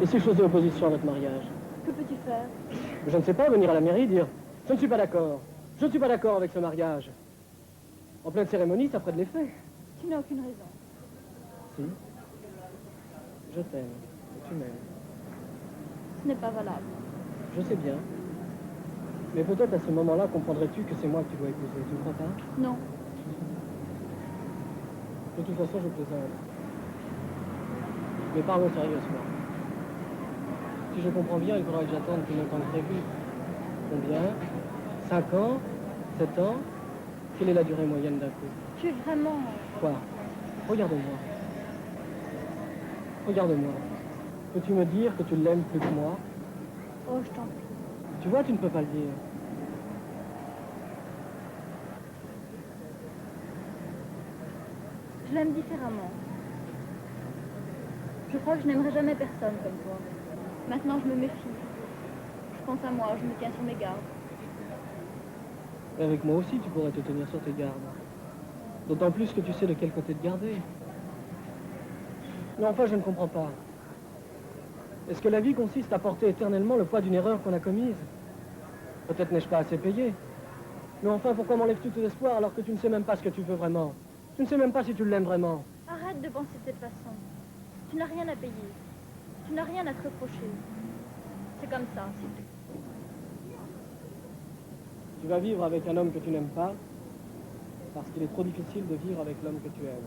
Et si je faisais opposition à votre mariage? Que peux-tu faire? Je ne sais pas, venir à la mairie et dire « Je ne suis pas d'accord. Je ne suis pas d'accord avec ce mariage. » En pleine cérémonie, ça ferait de l'effet. Tu n'as aucune raison. Si. Je t'aime. Et tu m'aimes. Ce n'est pas valable. Je sais bien. Mais peut-être à ce moment-là, comprendrais-tu que c'est moi que tu dois épouser. Tu ne crois pas? Non. De toute façon, je plaisante. Mais parlons sérieusement. Si je comprends bien, il faudra que j'attende plus longtemps que prévu. Combien? 5 ans? 7 ans? Quelle est la durée moyenne d'un couple? Tu es vraiment... Quoi? Regarde-moi. Regarde-moi. Peux-tu me dire que tu l'aimes plus que moi? Oh, je t'en prie. Tu vois, tu ne peux pas le dire. Je l'aime différemment. Je crois que je n'aimerai jamais personne comme toi. Maintenant, je me méfie. Je pense à moi, je me tiens sur mes gardes. Et avec moi aussi, tu pourrais te tenir sur tes gardes. D'autant plus que tu sais de quel côté te garder. Mais enfin, je ne comprends pas. Est-ce que la vie consiste à porter éternellement le poids d'une erreur qu'on a commise? Peut-être n'ai-je pas assez payé. Mais enfin, pourquoi m'enlèves-tu tout espoir alors que tu ne sais même pas ce que tu veux vraiment? Tu ne sais même pas si tu l'aimes vraiment. Arrête de penser de cette façon. Tu n'as rien à payer. Tu n'as rien à te reprocher. C'est comme ça, c'est tout. Tu vas vivre avec un homme que tu n'aimes pas, parce qu'il est trop difficile de vivre avec l'homme que tu aimes.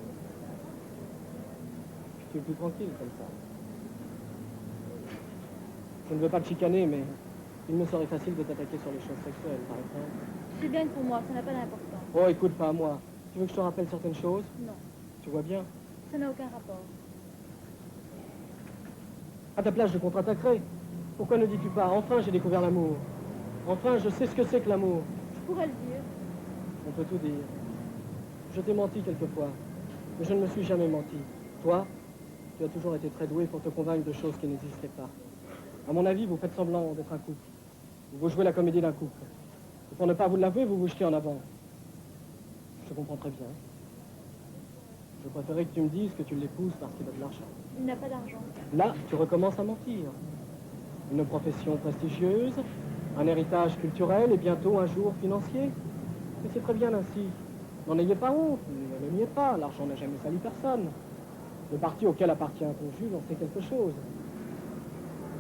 Tu es plus tranquille comme ça. Je ne veux pas te chicaner, mais il me serait facile de t'attaquer sur les choses sexuelles, par exemple. Tu sais bien que pour moi, ça n'a pas d'importance. Oh, écoute, pas à moi. Tu veux que je te rappelle certaines choses? Non, Tu vois bien. ça n'a aucun rapport. À ta place, je contre-attaquerai. Pourquoi ne dis-tu pas, enfin j'ai découvert l'amour. Enfin, je sais ce que c'est que l'amour. Je pourrais le dire. On peut tout dire. Je t'ai menti quelquefois, mais je ne me suis jamais menti. Toi, tu as toujours été très doué pour te convaincre de choses qui n'existaient pas. À mon avis, vous faites semblant d'être un couple. Vous jouez la comédie d'un couple. Et pour ne pas vous l'avouer, vous vous jetez en avant. Je comprends très bien. Je préférais que tu me dises que tu l'épouses parce qu'il a de l'argent. Il n'a pas d'argent. Là, tu recommences à mentir. Une profession prestigieuse, un héritage culturel et bientôt un jour financier. Mais c'est très bien ainsi. N'en ayez pas honte, ne niez pas, l'argent n'a jamais sali personne. Le parti auquel appartient ton juge en sait quelque chose.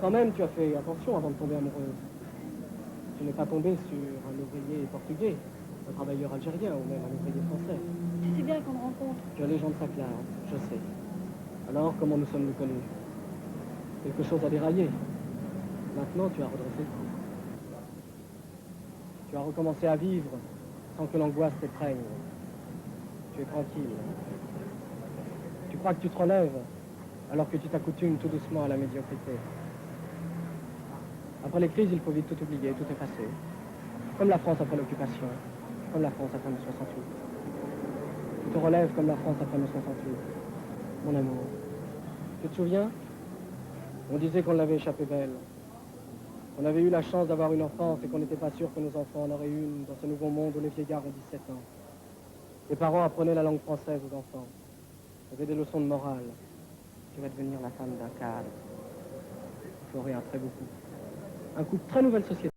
Quand même, tu as fait attention avant de tomber amoureuse. Tu n'es pas tombé sur un ouvrier portugais, un travailleur algérien ou même un ouvrier français. Tu sais bien qu'on rencontre. Tu as les gens de sa classe, je sais. Alors, comment nous sommes-nous connus? Quelque chose a déraillé. Maintenant, tu as redressé le coup. Tu as recommencé à vivre sans que l'angoisse t'étreigne. Tu es tranquille. Tu crois que tu te relèves alors que tu t'accoutumes tout doucement à la médiocrité. Après les crises, il faut vite tout oublier, tout effacer. Comme la France après l'occupation, comme la France après 1968. Tu te relèves comme la France après 1968. Mon amour, tu te souviens? On disait qu'on l'avait échappé belle. On avait eu la chance d'avoir une enfance et qu'on n'était pas sûr que nos enfants en auraient une dans ce nouveau monde où les vieillards ont 17 ans. Les parents apprenaient la langue française aux enfants. Faisaient des leçons de morale. Tu vas devenir la femme d'un cadre. Tu aurais un très beau couple. Un couple très nouvelle société.